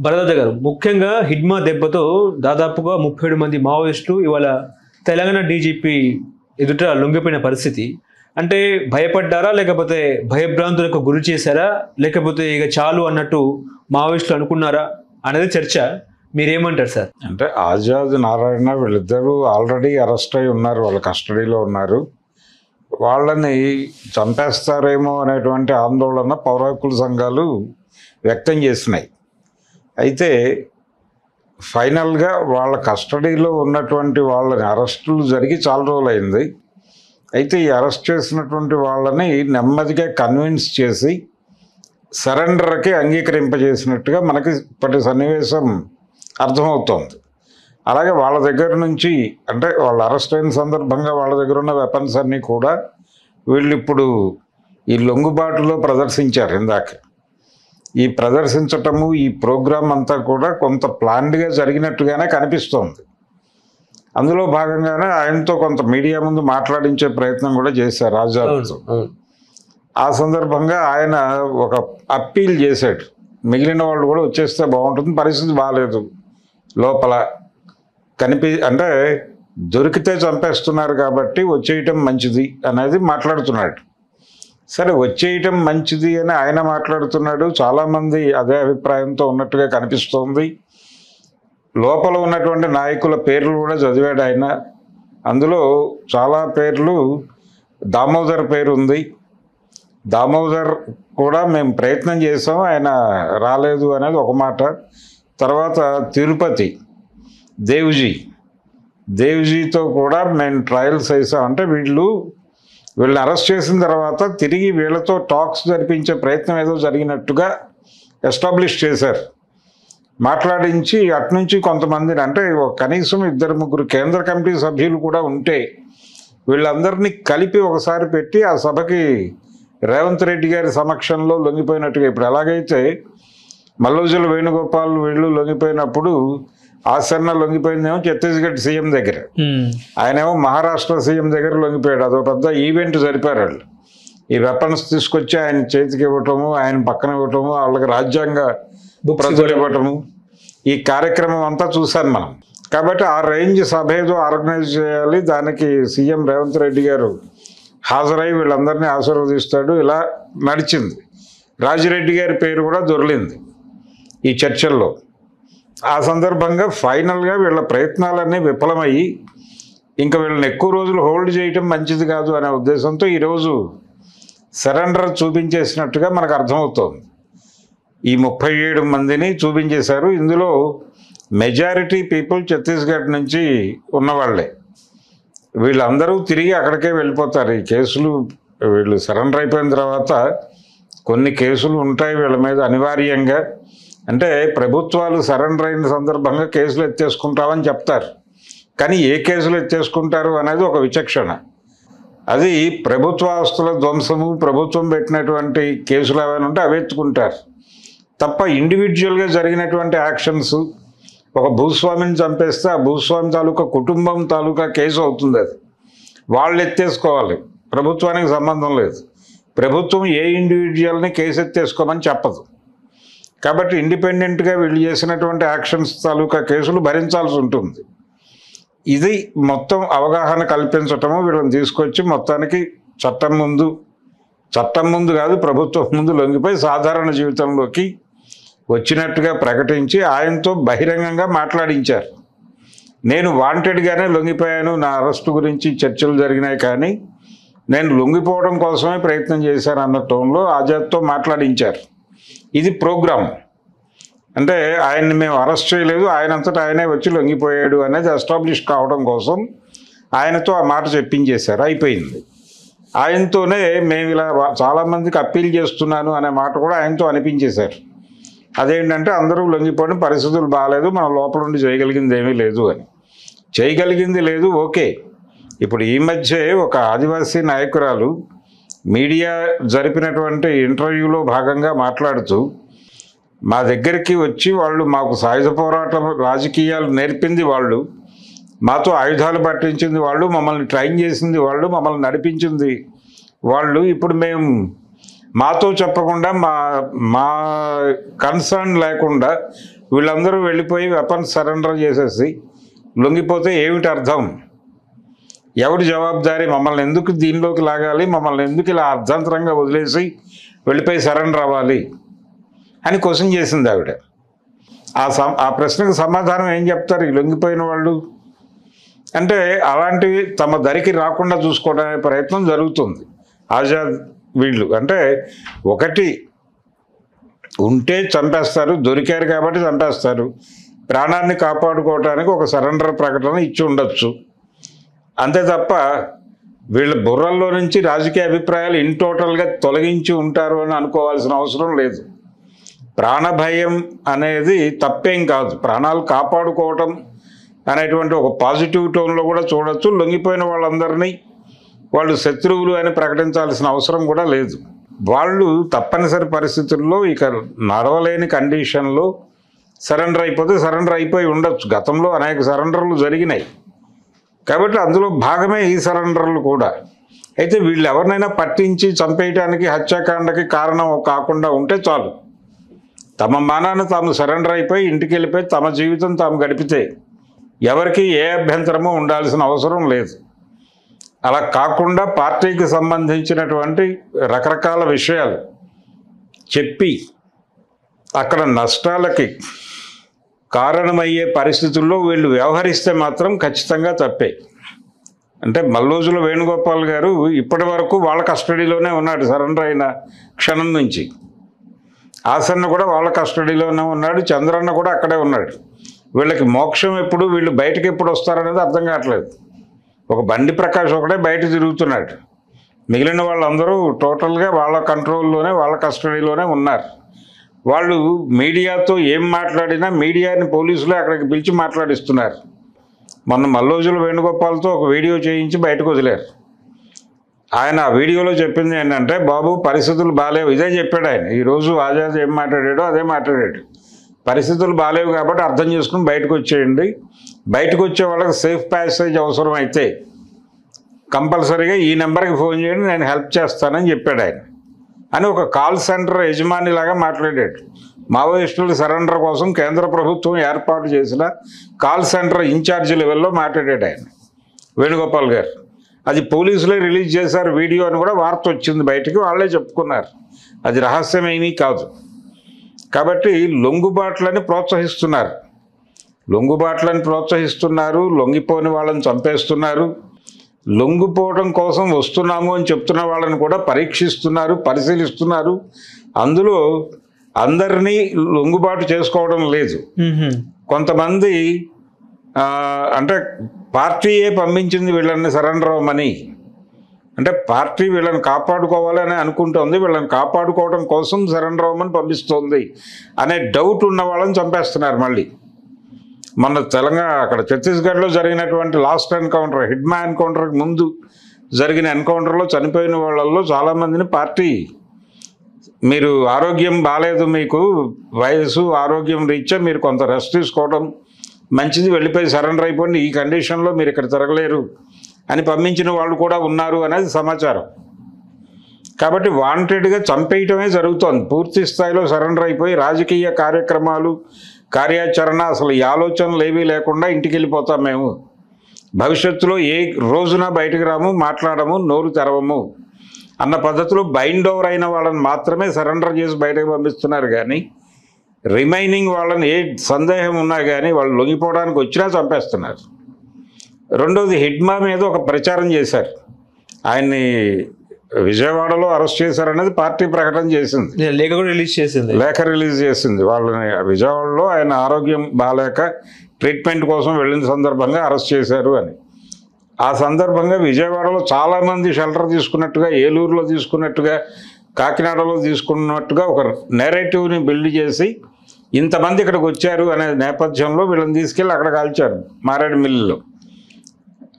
భరద్వాజ గారు, ముఖ్యంగా హిడ్మా దెబ్బతో దాదాపుగా 37 మంది మావోయిస్టులు ఇవాళ తెలంగాణ డీజీపీ ఎదుట లొంగిపోయిన పరిస్థితి. అంటే భయపడ్డారా? లేకపోతే భయభ్రాంతులకు గురి చేశారా? లేకపోతే ఇక చాలు అన్నట్టు మావోయిస్టులు అనుకున్నారా అనేది చర్చ. మీరేమంటారు సార్? అంటే ఆజాద్, నారాయణ వీళ్ళిద్దరూ ఆల్రెడీ అరెస్ట్ అయి ఉన్నారు, వాళ్ళ కస్టడీలో ఉన్నారు. వాళ్ళని చంపేస్తారేమో అనేటువంటి ఆందోళన పౌర హక్కుల సంఘాలు వ్యక్తం చేసినాయి. అయితే ఫైనల్గా వాళ్ళ కస్టడీలో ఉన్నటువంటి వాళ్ళని అరెస్టులు జరిగి చాలా రోజులైంది. అయితే ఈ అరెస్ట్ చేసినటువంటి వాళ్ళని నెమ్మదిగా కన్విన్స్ చేసి సరెండర్కి అంగీకరింపజేసినట్టుగా మనకి ఇప్పటి సన్నివేశం అర్థమవుతోంది. అలాగే వాళ్ళ దగ్గర నుంచి, అంటే వాళ్ళు అరెస్ట్ అయిన సందర్భంగా వాళ్ళ దగ్గర ఉన్న వెపన్స్ అన్నీ కూడా వీళ్ళు ఇప్పుడు ఈ లొంగుబాటులో ప్రదర్శించారు. ఇందాక ఈ ప్రదర్శించటము, ఈ ప్రోగ్రాం అంతా కూడా కొంత ప్లాన్డ్గా జరిగినట్టుగానే కనిపిస్తోంది. అందులో భాగంగానే ఆయనతో కొంత మీడియా ముందు మాట్లాడించే ప్రయత్నం కూడా చేశారు ఆజాద్తో. ఆ సందర్భంగా ఆయన ఒక అప్పీల్ చేశాడు, మిగిలిన వాళ్ళు కూడా వచ్చేస్తే బాగుంటుంది, పరిస్థితి బాగాలేదు లోపల అంటే దొరికితే చంపేస్తున్నారు కాబట్టి వచ్చేయటం మంచిది అనేది మాట్లాడుతున్నాడు. సరే, వచ్చేయటం మంచిది అని ఆయన మాట్లాడుతున్నాడు. చాలామంది అదే అభిప్రాయంతో ఉన్నట్టుగా కనిపిస్తోంది. లోపల ఉన్నటువంటి నాయకుల పేర్లు కూడా చదివాడు ఆయన. అందులో చాలా పేర్లు, దామోదర్ పేరు ఉంది. దామోదర్ కూడా మేము ప్రయత్నం చేసాం, ఆయన రాలేదు అనేది ఒక మాట. తర్వాత తిరుపతి దేవ్జీతో కూడా మేము ట్రయల్స్ వేసాం. అంటే వీళ్ళని అరెస్ట్ చేసిన తర్వాత తిరిగి వీళ్ళతో టాక్స్ జరిపించే ప్రయత్నం ఏదో జరిగినట్టుగా ఎస్టాబ్లిష్ చేశారు. మాట్లాడించి అట్నుంచి కొంతమందిని, అంటే కనీసం 2-3 కేంద్ర కమిటీ సభ్యులు కూడా ఉంటే వీళ్ళందరినీ కలిపి ఒకసారి పెట్టి ఆ సభకి రేవంత్ రెడ్డి గారి సమక్షంలో లొంగిపోయినట్టుగా, ఇప్పుడు ఎలాగైతే మల్లోజుల వేణుగోపాల్ వీళ్ళు లొంగిపోయినప్పుడు ఆసన్న లొంగిపోయిందేమో ఛత్తీస్గఢ్ సీఎం దగ్గర, ఆయనేమో మహారాష్ట్ర సీఎం దగ్గర లొంగిపోయాడు. అదొక పెద్ద ఈవెంట్ జరిపారు వాళ్ళు. ఈ వెపన్స్ తీసుకొచ్చి ఆయన చేతికి ఇవ్వటము, ఆయన పక్కన ఇవ్వటము, వాళ్ళకి రాజ్యాంగ ప్రజలు ఇవ్వటము, ఈ కార్యక్రమం అంతా చూశాను మనం. కాబట్టి ఆ రేంజ్ సభ ఏదో ఆర్గనైజ్ చేయాలి, దానికి సీఎం రేవంత్ రెడ్డి గారు హాజరై వీళ్ళందరినీ ఆశీర్వదిస్తాడు. ఇలా నడిచింది. రాజిరెడ్డి గారి పేరు కూడా దొర్లింది ఈ చర్చల్లో. ఆ సందర్భంగా ఫైనల్గా వీళ్ళ ప్రయత్నాలన్నీ విఫలమయ్యి ఇంకా వీళ్ళని ఎక్కువ రోజులు హోల్డ్ చేయటం మంచిది కాదు అనే ఉద్దేశంతో ఈరోజు సరెండర్ చూపించేసినట్టుగా మనకు అర్థమవుతోంది. ఈ 37 మందిని చూపించేశారు. ఇందులో మెజారిటీ పీపుల్ ఛత్తీస్గఢ్ నుంచి ఉన్నవాళ్లే. వీళ్ళందరూ తిరిగి అక్కడికే వెళ్ళిపోతారు. ఈ కేసులు వీళ్ళు సరెండర్ అయిపోయిన తర్వాత కొన్ని కేసులు ఉంటాయి వీళ్ళ మీద అనివార్యంగా. అంటే ప్రభుత్వాలు సరెండర్ అయిన సందర్భంగా కేసులు ఎత్తేసుకుంటామని చెప్తారు, కానీ ఏ కేసులు ఎత్తేసుకుంటారు అనేది ఒక విచక్షణ. అది ప్రభుత్వ ఆస్తుల ధ్వంసము, ప్రభుత్వం పెట్టినటువంటి కేసులు ఏమైనా ఉంటే అవి ఎత్తుకుంటారు తప్ప ఇండివిజువల్గా జరిగినటువంటి యాక్షన్స్, ఒక భూస్వామిని చంపేస్తే ఆ భూస్వామి తాలూకా కుటుంబం తాలూకా కేసు అవుతుంది. అది వాళ్ళు ఎత్తేసుకోవాలి, ప్రభుత్వానికి సంబంధం లేదు. ప్రభుత్వం ఏ ఇండివిజువల్ని కేసు ఎత్తేసుకోమని చెప్పదు. కాబట్టి ఇండిపెండెంట్గా వీళ్ళు చేసినటువంటి యాక్షన్స్ తాలూకా కేసులు భరించాల్సి ఉంటుంది. ఇది మొత్తం అవగాహన కల్పించటము, వీళ్ళని తీసుకొచ్చి మొత్తానికి చట్టం ముందు కాదు ప్రభుత్వం ముందు లొంగిపోయి సాధారణ జీవితంలోకి వచ్చినట్టుగా ప్రకటించి ఆయనతో బహిరంగంగా మాట్లాడించారు. నేను వాంటెడ్గానే లొంగిపోయాను, నా అరెస్టు గురించి చర్చలు జరిగినాయి, కానీ నేను లొంగిపోవడం కోసమే ప్రయత్నం చేశాను అన్న టోన్లో ఆజాద్తో మాట్లాడించారు. ఇది ప్రోగ్రామ్. అంటే ఆయన్ని మేము అరెస్ట్ చేయలేదు, ఆయనంతటా ఆయనే వచ్చి లొంగిపోయాడు అనేది ఎస్టాబ్లిష్ కావడం కోసం ఆయనతో ఆ మాట చెప్పించేశారు. అయిపోయింది. ఆయనతోనే మేము ఇలా చాలామందికి అప్పీల్ చేస్తున్నాను అనే మాట కూడా ఆయనతో అనిపించేశారు. అదేంటంటే అందరూ లొంగిపోయిన పరిస్థితులు బాగాలేదు, మనం లోపల ఉండి చేయగలిగింది ఏమీ లేదు అని. చేయగలిగింది లేదు, ఓకే. ఇప్పుడు ఈ మధ్య ఒక ఆదివాసీ నాయకురాలు మీడియా జరిపినటువంటి ఇంటర్వ్యూలో భాగంగా మాట్లాడుతూ, మా దగ్గరికి వచ్చి వాళ్ళు మాకు సాయుధ పోరాటం రాజకీయాలు నేర్పింది వాళ్ళు, మాతో ఆయుధాలు పట్టించింది వాళ్ళు, మమ్మల్ని ట్రైన్ చేసింది వాళ్ళు, మమ్మల్ని నడిపించింది వాళ్ళు, ఇప్పుడు మేము మాతో చెప్పకుండా మా కన్సర్న్ లేకుండా వీళ్ళందరూ వెళ్ళిపోయి వెపన్స్ సరెండర్ చేసేసి లొంగిపోతే ఏమిటి అర్థం? ఎవరి జవాబుదారీ? మమ్మల్ని ఎందుకు దీనిలోకి లాగాలి, మమ్మల్ని ఎందుకు ఇలా అర్ధంతరంగా వదిలేసి వెళ్ళిపోయి సరెండర్ అవ్వాలి అని క్వశ్చన్ చేసింది ఆవిడ. ఆ ప్రశ్నకు సమాధానం ఏం చెప్తారు ఈ లొంగిపోయిన వాళ్ళు? అంటే అలాంటివి తమ దరికి రాకుండా చూసుకోవడానికి ప్రయత్నం జరుగుతుంది. ఆజాద్ వీళ్ళు అంటే ఒకటి ఉంటే చంపేస్తారు, దొరికారు కాబట్టి చంపేస్తారు, ప్రాణాన్ని కాపాడుకోవడానికి ఒక సరెండర్ ప్రకటన ఇచ్చి ఉండొచ్చు, అంతే తప్ప వీళ్ళ బుర్రల్లో నుంచి రాజకీయ అభిప్రాయాలు ఇన్ టోటల్గా తొలగించి ఉంటారు అని అనుకోవాల్సిన అవసరం లేదు. ప్రాణభయం అనేది తప్పేం కాదు, ప్రాణాలు కాపాడుకోవటం అనేటువంటి ఒక పాజిటివ్ టోన్లో కూడా చూడొచ్చు. లొంగిపోయిన వాళ్ళందరినీ వాళ్ళు శత్రువులు అని ప్రకటించాల్సిన అవసరం కూడా లేదు. వాళ్ళు తప్పనిసరి పరిస్థితుల్లో ఇక నడవలేని కండిషన్లో సరెండర్ అయిపోతే సరెండర్ అయిపోయి ఉండొచ్చు. గతంలో అనేక సరెండర్లు జరిగినాయి కాబట్టి అందులో భాగమే ఈ సరెండర్లు కూడా. అయితే వీళ్ళు ఎవరినైనా పట్టించి చంపేయటానికి, హత్యాకాండకి కారణం కాకుండా ఉంటే చాలు. తమ మానాన్ని తాము సరెండర్ అయిపోయి ఇంటికి వెళ్ళిపోయి తమ జీవితం తాము గడిపితే ఎవరికి ఏ అభ్యంతరమూ ఉండాల్సిన అవసరం లేదు. అలా కాకుండా పార్టీకి సంబంధించినటువంటి రకరకాల విషయాలు చెప్పి అక్కడ నష్టాలకి కారణమయ్యే పరిస్థితుల్లో వీళ్ళు వ్యవహరిస్తే మాత్రం ఖచ్చితంగా తప్పే. అంటే మల్లోజుల వేణుగోపాల్ గారు ఇప్పటి వరకు వాళ్ళ కస్టడీలోనే ఉన్నాడు సరెండర్ అయిన క్షణం నుంచి. ఆసన్న కూడా వాళ్ళ కస్టడీలోనే ఉన్నాడు, చంద్రన్న కూడా అక్కడే ఉన్నాడు. వీళ్ళకి మోక్షం ఎప్పుడు, వీళ్ళు బయటకు ఎప్పుడు వస్తారనేది అర్థం కావట్లేదు. ఒక బండి ప్రకాష్ ఒకటే బయట తిరుగుతున్నాడు, మిగిలిన వాళ్ళందరూ టోటల్గా వాళ్ళ కంట్రోల్లోనే వాళ్ళ కస్టడీలోనే ఉన్నారు. వాళ్ళు మీడియాతో ఏం మాట్లాడినా మీడియాని పోలీసులు అక్కడికి పిలిచి మాట్లాడిస్తున్నారు. మొన్న మల్లోజుల వేణుగోపాల్తో ఒక వీడియో చేయించి బయటకు వదిలేరు. ఆయన ఆ వీడియోలో చెప్పింది ఏంటంటే, బాబు పరిస్థితులు బాగాలేవు, ఇదే చెప్పాడు ఆయన. ఈరోజు ఆజాద్ ఏం మాట్లాడాడో అదే మాట్లాడాడు. పరిస్థితులు బాగాలేవు కాబట్టి అర్థం చేసుకుని బయటకు వచ్చేయండి, బయటకు వచ్చే వాళ్ళకి సేఫ్ ప్యాసేజ్ అవసరం అయితే కంపల్సరీగా ఈ నెంబర్కి ఫోన్ చేయండి, నేను హెల్ప్ చేస్తానని చెప్పాడు ఆయన. అని ఒక కాల్ సెంటర్ యజమానిలాగా మాట్లాడాడు. మావోయిస్టుల సరెండర్ కోసం కేంద్ర ప్రభుత్వం ఏర్పాటు చేసిన కాల్ సెంటర్ ఇన్ఛార్జ్ లెవెల్లో మాట్లాడాడు ఆయన వేణుగోపాల్ గారు. అది పోలీసులే రిలీజ్ చేశారు వీడియో అని కూడా వార్త వచ్చింది బయటికి, వాళ్ళే చెప్పుకున్నారు, అది రహస్యమేమీ కాదు. కాబట్టి లొంగుబాట్లని ప్రోత్సహిస్తున్నారు, లొంగిపోని వాళ్ళని చంపేస్తున్నారు, లొంగిపోవడం కోసం వస్తున్నాము అని చెప్తున్న వాళ్ళని కూడా పరీక్షిస్తున్నారు, పరిశీలిస్తున్నారు. అందులో అందరినీ లొంగుబాటు చేసుకోవడం లేదు. కొంతమంది అంటే పార్టీయే పంపించింది వీళ్ళని సరెండర్ అవ్వమని, అంటే పార్టీ వీళ్ళని కాపాడుకోవాలని అనుకుంటోంది, వీళ్ళని కాపాడుకోవడం కోసం సరెండర్ అవ్వమని పంపిస్తోంది అనే డౌట్ ఉన్న వాళ్ళని చంపేస్తున్నారు. మళ్ళీ మన అక్కడ ఛత్తీస్గఢ్లో జరిగినటువంటి లాస్ట్ ఎన్కౌంటర్, హిడ్మా ఎన్కౌంటర్కి ముందు జరిగిన ఎన్కౌంటర్లో చనిపోయిన వాళ్ళల్లో చాలామందిని పార్టీ, మీరు ఆరోగ్యం బాగాలేదు, మీకు వయసు ఆరోగ్యం రీత్యా మీరు కొంత రెస్ట్ తీసుకోవడం మంచిది, వెళ్ళిపోయి సరెండర్ అయిపోండి, ఈ కండిషన్లో మీరు ఇక్కడ తిరగలేరు అని పంపించిన వాళ్ళు కూడా ఉన్నారు అనేది సమాచారం. కాబట్టి వాంటెడ్గా చంపేయటమే జరుగుతోంది. పూర్తి స్థాయిలో సరెండర్ అయిపోయి రాజకీయ కార్యక్రమాలు, కార్యాచరణ, అసలు ఈ ఆలోచనలు ఏవీ లేకుండా ఇంటికి వెళ్ళిపోతాం మేము, భవిష్యత్తులో ఏ రోజున బయటకు రాము, మాట్లాడము, నోరు తెరవము అన్న పద్ధతిలో బైండ్ ఓవర్ అయిన వాళ్ళని మాత్రమే సరెండర్ చేసి బయటకు పంపిస్తున్నారు. కానీ రిమైనింగ్ వాళ్ళని ఏ సందేహం ఉన్నా కానీ వాళ్ళు లొంగిపోవడానికి వచ్చినా చంపేస్తున్నారు. రెండోది, హిడ్మా మీద ఒక ప్రచారం చేశారు, ఆయన్ని విజయవాడలో అరెస్ట్ చేశారనేది పార్టీ ప్రకటన చేసింది, లేఖ రిలీజ్ చేసింది. వాళ్ళని విజయవాడలో ఆయన ఆరోగ్యం బాగాలేక ట్రీట్మెంట్ కోసం వెళ్ళిన సందర్భంగా అరెస్ట్ చేశారు అని. ఆ సందర్భంగా విజయవాడలో చాలామంది షెల్టర్ తీసుకున్నట్టుగా, ఏలూరులో తీసుకున్నట్టుగా, కాకినాడలో తీసుకున్నట్టుగా ఒక నెరేటివ్ని బిల్డ్ చేసి ఇంతమంది ఇక్కడికి వచ్చారు అనే నేపథ్యంలో వీళ్ళని తీసుకెళ్ళి అక్కడ కాల్చారు. మారేడుమిల్లిలో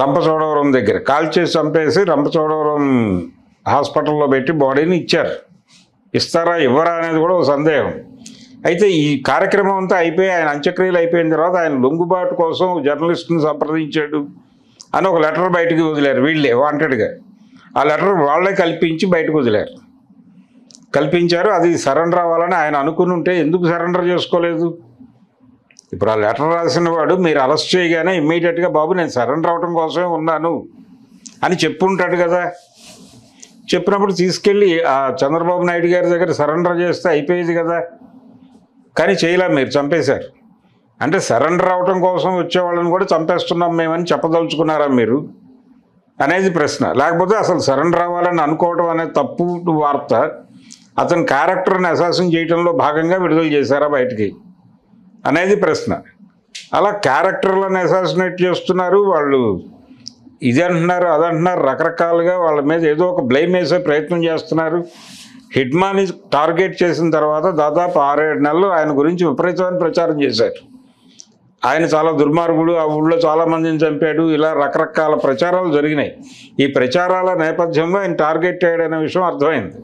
రంపచోడవరం దగ్గర కాల్చేసి చంపేసి రంపచోడవరం హాస్పిటల్లో పెట్టి బాడీని ఇచ్చారు. ఇస్తారా ఇవ్వరా అనేది కూడా ఒక సందేహం. అయితే ఈ కార్యక్రమం అంతా అయిపోయి ఆయన అంత్యక్రియలు అయిపోయిన తర్వాత ఆయన లొంగుబాటు కోసం జర్నలిస్టుని సంప్రదించాడు అని ఒక లెటర్ బయటకు వదిలారు వీళ్ళే వాంటెడ్గా. ఆ లెటర్ వాళ్ళే కల్పించి బయటకు వదిలారు. కల్పించారు. అది సరెండర్ అవ్వాలని ఆయన అనుకుని ఉంటే ఎందుకు సరెండర్ చేసుకోలేదు? ఇప్పుడు ఆ లెటర్ రాసిన వాడు మీరు అరెస్ట్ చేయగానే ఇమ్మీడియట్గా బాబు నేను సరెండర్ అవ్వడం కోసమే ఉన్నాను అని చెప్పుంటాడు కదా. చెప్పినప్పుడు తీసుకెళ్ళి ఆ చంద్రబాబు నాయుడు గారి దగ్గర సరెండర్ చేస్తే అయిపోయేది కదా. కానీ చేయలే, మీరు చంపేశారు. అంటే సరెండర్ అవటం కోసం వచ్చేవాళ్ళని కూడా చంపేస్తున్నాం మేమని చెప్పదలుచుకున్నారా మీరు అనేది ప్రశ్న. లేకపోతే అసలు సరెండర్ అవ్వాలని అనుకోవడం అనేది తప్పు వార్త. అతని క్యారెక్టర్ని అసాసిన్ చేయడంలో భాగంగా విడుదల చేశారా బయటికి అనేది ప్రశ్న. అలా క్యారెక్టర్లను అసాసినేట్ చేస్తున్నారు వాళ్ళు. ఇది అంటున్నారు, అదంటున్నారు, రకరకాలుగా వాళ్ళ మీద ఏదో ఒక బ్లేమ్ వేసే ప్రయత్నం చేస్తున్నారు. హిడ్మాని టార్గెట్ చేసిన తర్వాత దాదాపు 6-7 నెలలు ఆయన గురించి విపరీతమైన ప్రచారం చేశారు. ఆయన చాలా దుర్మార్గుడు, ఆ ఊళ్ళో చాలామందిని చంపాడు, ఇలా రకరకాల ప్రచారాలు జరిగినాయి. ఈ ప్రచారాల నేపథ్యంలో ఆయన టార్గెట్ అయ్యాడనే విషయం అర్థమైంది.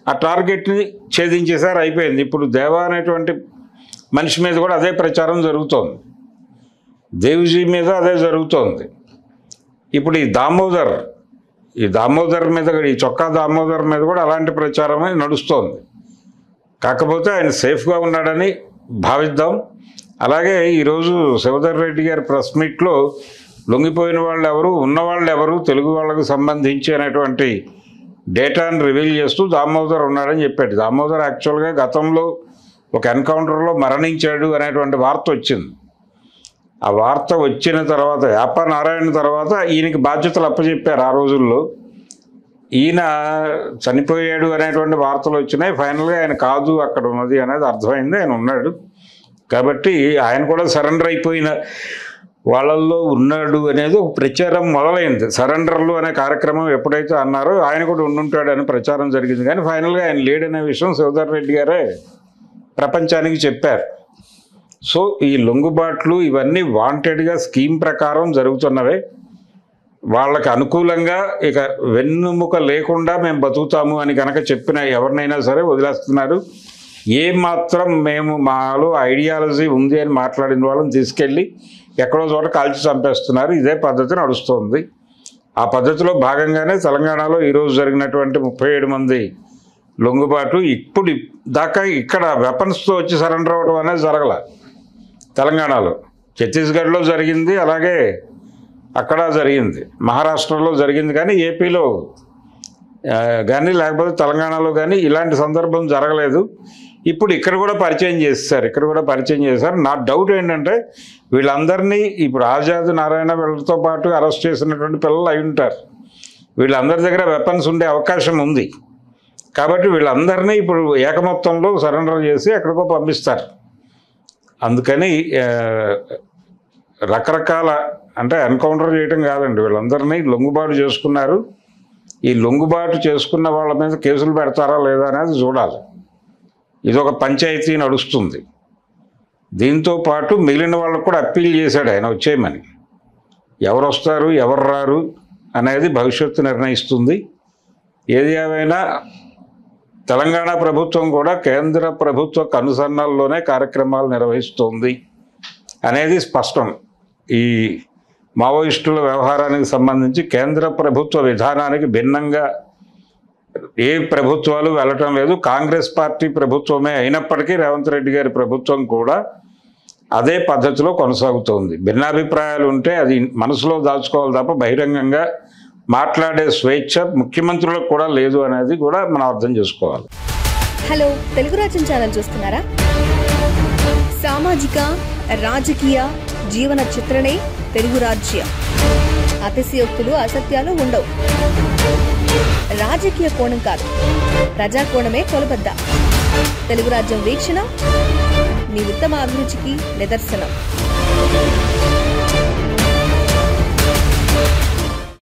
ఆ టార్గెట్ని ఛేదించేసారు, అయిపోయింది. ఇప్పుడు దేవా అనేటువంటి మనిషి మీద కూడా అదే ప్రచారం జరుగుతోంది, దేవ్జీ మీద అదే జరుగుతోంది. ఇప్పుడు ఈ దామోదర్ మీద, ఈ చొక్కా దామోదర్ మీద కూడా అలాంటి ప్రచారమే నడుస్తోంది. కాకపోతే ఆయన సేఫ్గా ఉన్నాడని భావిద్దాం. అలాగే ఈరోజు శివధర్ రెడ్డి గారి ప్రెస్ మీట్లో లొంగిపోయిన వాళ్ళు ఎవరు, ఉన్నవాళ్ళు ఎవరు, తెలుగు వాళ్ళకు సంబంధించి అనేటువంటి డేటాను రివీల్ చేస్తూ దామోదర్ ఉన్నాడని చెప్పాడు. దామోదర్ యాక్చువల్గా గతంలో ఒక ఎన్కౌంటర్లో మరణించాడు అనేటువంటి వార్త వచ్చింది. ఆ వార్త వచ్చిన తర్వాత యాప నారాయణ తర్వాత ఈయనకి బాధ్యతలు అప్పచెప్పారు. ఆ రోజుల్లో ఈయన చనిపోయాడు అనేటువంటి వార్తలు వచ్చినాయి. ఫైనల్గా ఆయన కాదు అక్కడ ఉన్నది అనేది అర్థమైంది, ఆయన ఉన్నాడు. కాబట్టి ఆయన కూడా సరెండర్ అయిపోయిన వాళ్ళల్లో ఉన్నాడు అనేది ఒక ప్రచారం మొదలైంది. సరెండర్లు అనే కార్యక్రమం ఎప్పుడైతే అన్నారో ఆయన కూడా ఉండుంటాడని ప్రచారం జరిగింది. కానీ ఫైనల్గా ఆయన లేడనే విషయం శివధర్ రెడ్డి గారే ప్రపంచానికి చెప్పారు. సో ఈ లొంగుబాట్లు ఇవన్నీ వాంటెడ్గా స్కీమ్ ప్రకారం జరుగుతున్నవే. వాళ్ళకి అనుకూలంగా ఇక వెన్నుముక లేకుండా మేము బతుకుతాము అని కనుక చెప్పిన ఎవరినైనా సరే వదిలేస్తున్నారు. ఏమాత్రం మేము మాలో ఐడియాలజీ ఉంది అని మాట్లాడిన వాళ్ళని తీసుకెళ్ళి ఎక్కడో చోట కాల్చి చంపేస్తున్నారు. ఇదే పద్ధతి నడుస్తుంది. ఆ పద్ధతిలో భాగంగానే తెలంగాణలో ఈరోజు జరిగినటువంటి 37 మంది లొంగుబాటు ఇప్పుడు దాకా ఇక్కడ వెపన్స్తో వచ్చి సరెండర్ అవ్వడం అనేది జరగల. తెలంగాణలో, ఛత్తీస్గఢ్లో జరిగింది, అలాగే అక్కడ జరిగింది, మహారాష్ట్రలో జరిగింది. కానీ ఏపీలో కానీ లేకపోతే తెలంగాణలో కానీ ఇలాంటి సందర్భం జరగలేదు. ఇప్పుడు ఇక్కడ కూడా పరిచయం చేశారు. నా డౌట్ ఏంటంటే వీళ్ళందరినీ ఇప్పుడు ఆజాద్, నారాయణ వీళ్ళతో పాటు అరెస్ట్ చేసినటువంటి పిల్లలు అయి ఉంటారు. వీళ్ళందరి దగ్గర వెపన్స్ ఉండే అవకాశం ఉంది. కాబట్టి వీళ్ళందరినీ ఇప్పుడు ఏకమొత్తంలో సరెండర్ చేసి ఎక్కడికో పంపిస్తారు. అందుకని రకరకాల అంటే ఎన్కౌంటర్ చేయడం కాదండి, వీళ్ళందరినీ లొంగుబాటు చేసుకున్నారు. ఈ లొంగుబాటు చేసుకున్న వాళ్ళ మీద కేసులు పెడతారా లేదా అనేది చూడాలి. ఇదొక పంచాయతీ నడుస్తుంది. దీంతో పాటు మిగిలిన వాళ్ళకు కూడా అప్పీల్ చేశాడు ఆయన వచ్చేయమని. ఎవరు వస్తారు ఎవరు రారు అనేది భవిష్యత్తు నిర్ణయిస్తుంది. ఏది ఏమైనా తెలంగాణ ప్రభుత్వం కూడా కేంద్ర ప్రభుత్వ కనుసన్నల్లోనే కార్యక్రమాలు నిర్వహిస్తోంది అనేది స్పష్టం. ఈ మావోయిస్టుల వ్యవహారానికి సంబంధించి కేంద్ర ప్రభుత్వ విధానానికి భిన్నంగా ఏ ప్రభుత్వాలు వెళ్ళటం లేదు. కాంగ్రెస్ పార్టీ ప్రభుత్వమే అయినప్పటికీ రేవంత్ రెడ్డి గారి ప్రభుత్వం కూడా అదే పద్ధతిలో కొనసాగుతోంది. భిన్నాభిప్రాయాలు ఉంటే అది మనసులో దాచుకోవాలి తప్ప బహిరంగంగా మాట్లాడే స్వేచ్ఛ ముఖ్యమంత్రులకు కూడా లేదు అనేది కూడా మనం అర్థం చేసుకోవాలి. హలో, తెలుగు రాజ్యం ఛానల్ చూస్తున్నారా? సామాజిక, రాజకీయ, జీవన చిత్రణే తెలుగు రాజ్యం. అతిశయోక్తులు, అసత్యాలు ఉండవు. రాజకీయ కోణం కాదు, ప్రజా కోణమే కొలబద్ద. తెలుగు రాజ్యం వీక్షణ మీ ఉత్తమ అభిరుచికి నిదర్శనం.